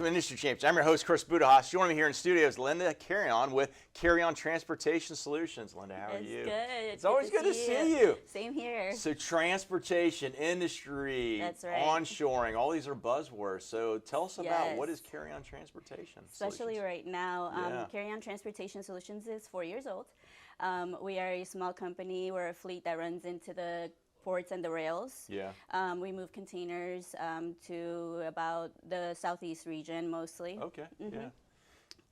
Welcome to Industry Champions. I'm your host, Chris Budihas. Joining me here in studio is Linda Carrion with Carrion Transportation Solutions. Linda, how are you? Good. It's always good to see you. Same here. So transportation, industry, That's right. onshoring, all these are buzzwords. So tell us about what is Carrion Transportation Especially Solutions? right now. Yeah. Carrion Transportation Solutions is 4 years old. We are a small company. We're a fleet that runs into the ports and the rails. Yeah. We move containers to about the southeast region mostly. Okay. Yeah.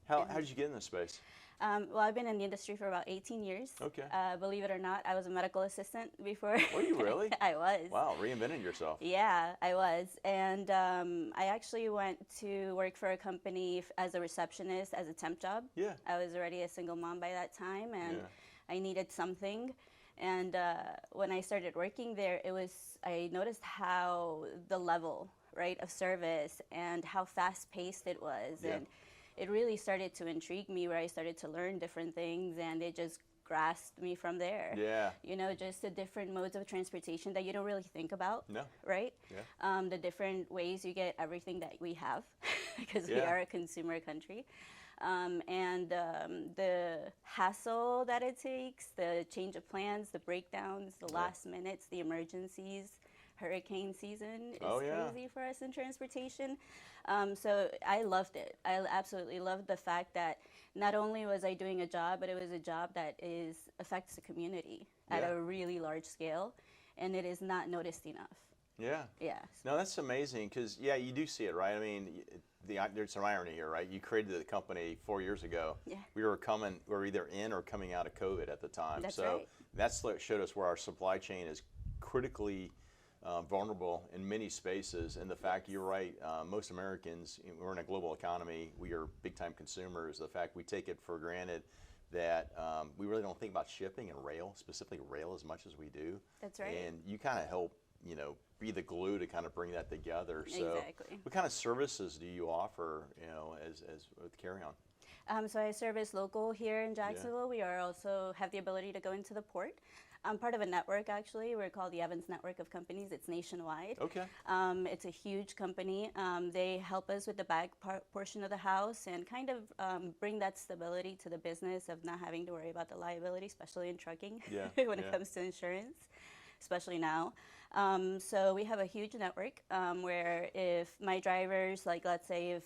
How did you get in this space? Well, I've been in the industry for about 18 years. Okay. Believe it or not, I was a medical assistant before. Were you really? I was. Wow, reinventing yourself. Yeah, I was. And I actually went to work for a company as a receptionist, as a temp job. Yeah. I was already a single mom by that time, and Yeah. I needed something. And when I started working there, I noticed how the level, right, of service and how fast-paced it was. Yeah. And it really started to intrigue me, where I started to learn different things, and it just grasped me from there. Yeah. You know, just the different modes of transportation that you don't really think about. No. Right? Yeah. The different ways you get everything that we have, because we Yeah. are a consumer country. The hassle that it takes, the change of plans, the breakdowns, the last minutes, the emergencies. Hurricane season is crazy for us in transportation. So I loved it. I absolutely loved the fact that not only was I doing a job, but it was a job that affects the community at a really large scale, and it is not noticed enough. Yeah. Yeah. No, that's amazing because, you do see it, right? I mean, there's some irony here, right? You created the company 4 years ago. Yeah. We were either in or coming out of COVID at the time. That's so right. that's what showed us where our supply chain is critically vulnerable in many spaces. And the fact, you're right, most Americans, we're in a global economy, we are big-time consumers. The fact we take it for granted that we really don't think about shipping and rail, specifically rail, as much as we do. That's right. And you kind of help, be the glue to kind of bring that together. So Exactly. what kind of services do you offer, as with Carrion? So I service local here in Jacksonville. We also have the ability to go into the port. I'm part of a network, actually. We're called the Evans Network of Companies. It's nationwide. Okay. It's a huge company. They help us with the bag portion of the house and kind of bring that stability to the business of not having to worry about the liability, especially in trucking when it comes to insurance, especially now. So we have a huge network where if my drivers, like let's say if,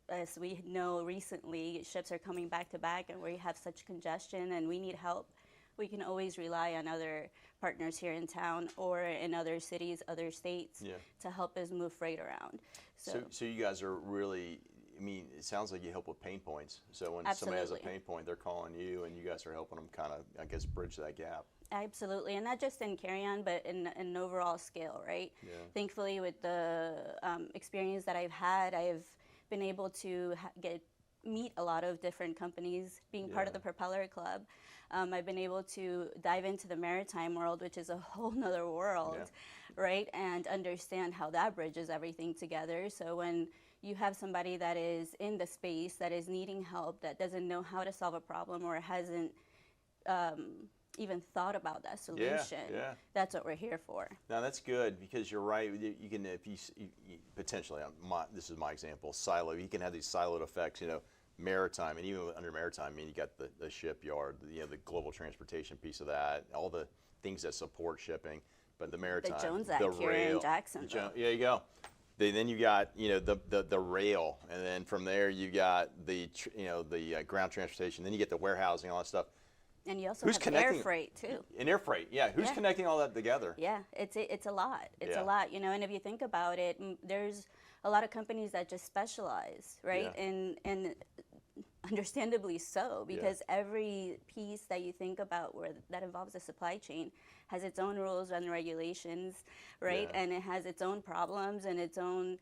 as we know recently, ships are coming back to back and we have such congestion and we need help, we can always rely on other partners here in town or in other cities, other states to help us move freight around. So you guys are really, it sounds like you help with pain points. So when somebody has a pain point, they're calling you and you guys are helping them kind of, bridge that gap. Absolutely, and not just in Carrion, but in an overall scale, right? Yeah. Thankfully, with the experience that I've had, I've been able to meet a lot of different companies, being part of the Propeller Club. I've been able to dive into the maritime world, which is a whole nother world, right? And understand how that bridges everything together. So when you have somebody that is in the space, that is needing help, that doesn't know how to solve a problem or hasn't even thought about that solution, that's what we're here for. Now that's good because you're right. You can, if you potentially, this is my example, silo. You can have these siloed effects. Maritime, and even under maritime, you got the shipyard, the global transportation piece of that, all the things that support shipping. But the maritime, the Jones Act the here rail, in Jacksonville. Yeah, you go. Then you got the rail, and then from there you got the ground transportation. Then you get the warehousing, all that stuff. And you also have air freight too. And air freight, Who's connecting all that together? Yeah, it's a lot. It's a lot, and if you think about it, there's a lot of companies that just specialize, right? And understandably so, because every piece that you think about that involves the supply chain has its own rules and regulations, right? And it has its own problems and its own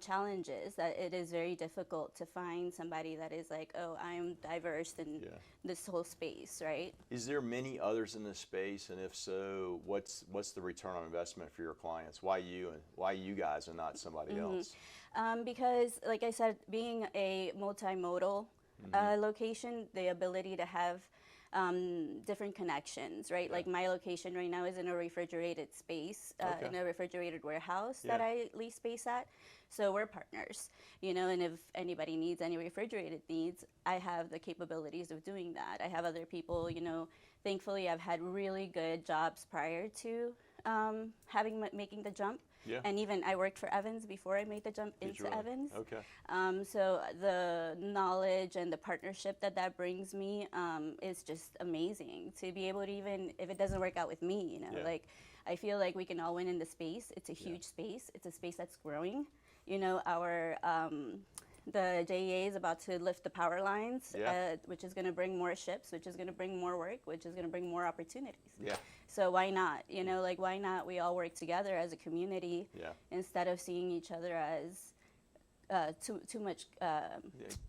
challenges, that it is very difficult to find somebody that is like, oh, I'm diverse in this whole space, right? Is there many others in this space, and if so, what's the return on investment for your clients? Why you guys and not somebody else? Because, like I said, being a multimodal location, the ability to have different connections, right? Yeah. Like my location right now is in a refrigerated space, Okay. in a refrigerated warehouse Yeah. that I lease space at. So we're partners, you know, and if anybody needs any refrigerated needs, I have the capabilities of doing that. I have other people, you know, thankfully I've had really good jobs prior to making the jump. Yeah. And even I worked for Evans before I made the jump Did into you really? Evans. Okay. So the knowledge and the partnership that brings me is just amazing. To be able to, even if it doesn't work out with me, you know, Yeah. like I feel like we can all win in the space. It's a huge space. It's a space that's growing. You know, our the JEA is about to lift the power lines, which is going to bring more ships, which is going to bring more work, which is going to bring more opportunities. Yeah. So why not? You know, like why not we all work together as a community instead of seeing each other as too much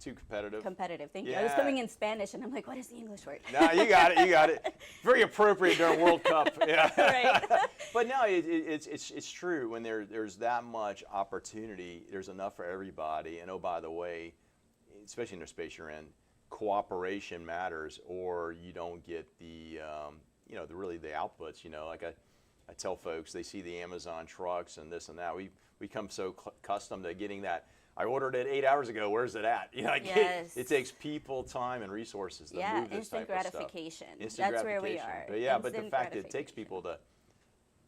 too competitive. Thank you. I was coming in Spanish, and I'm like, what is the English word? No, you got it. You got it. Very appropriate during World Cup. Yeah. Right. But no, it's true. When there's that much opportunity, there's enough for everybody. And oh, by the way, especially in the space you're in, cooperation matters, or you don't get the really the outputs. You know, like I tell folks, they see the Amazon trucks and this and that. We become so accustomed to getting that. I ordered it 8 hours ago. Where's it at? You know, like it takes people, time, and resources to move this type of stuff. Instant That's where we are. But the fact that it takes people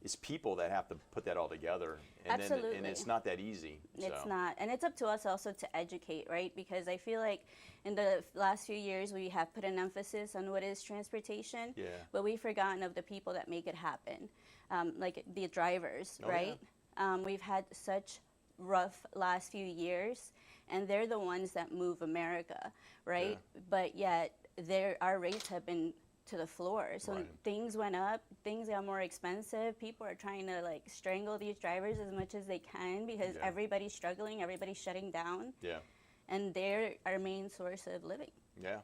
it's people that have to put that all together. And Absolutely. And it's not that easy. It's not. And it's up to us also to educate, right? Because I feel like in the last few years, we have put an emphasis on what is transportation, but we've forgotten of the people that make it happen, like the drivers, right? Yeah. We've had such rough last few years, and they're the ones that move America, right? Yeah. But yet our rates have been to the floor. So things went up, things got more expensive. People are trying to like strangle these drivers as much as they can because everybody's struggling, everybody's shutting down. Yeah. And they're our main source of living. Yeah.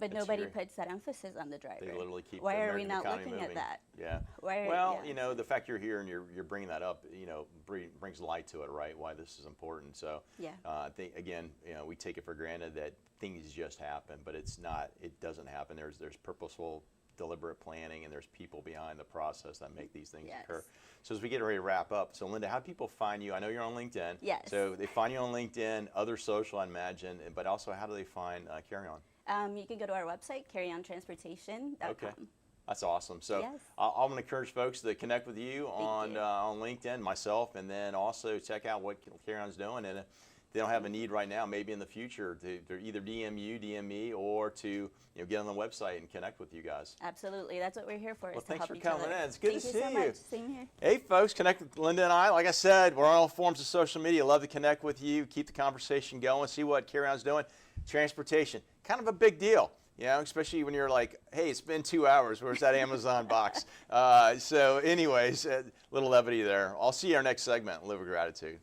But nobody puts that emphasis on the driver. They literally keep Why the are we American not economy looking moving. at that? Yeah. You know, the fact you're here and you're bringing that up, you know, brings light to it, right? Why this is important. So I think again, you know, we take it for granted that things just happen, but it's not. It doesn't happen. There's purposeful, deliberate planning, and there's people behind the process that make these things occur. So as we get ready to wrap up, so Linda, how do people find you? I know you're on LinkedIn. Yes. So they find you on LinkedIn, other social, I imagine, but also how do they find Carrion? You can go to our website, carriontransportation.com. Okay. That's awesome. So I'm going to encourage folks to connect with you on LinkedIn, myself, and then also check out what Carrion's doing. And if they don't have a need right now, maybe in the future to either DM you, DM me, or to get on the website and connect with you guys. Absolutely. That's what we're here for. Well, thanks for coming in. It's good to see you. Thank you so much. Same here. Hey, folks, connect with Linda and I. Like I said, we're on all forms of social media. Love to connect with you, keep the conversation going, see what Carrion's doing. Transportation, kind of a big deal, you know, especially when you're like, hey, it's been 2 hours. Where's that Amazon box? So anyways, a little levity there. I'll see you in our next segment. Live with gratitude.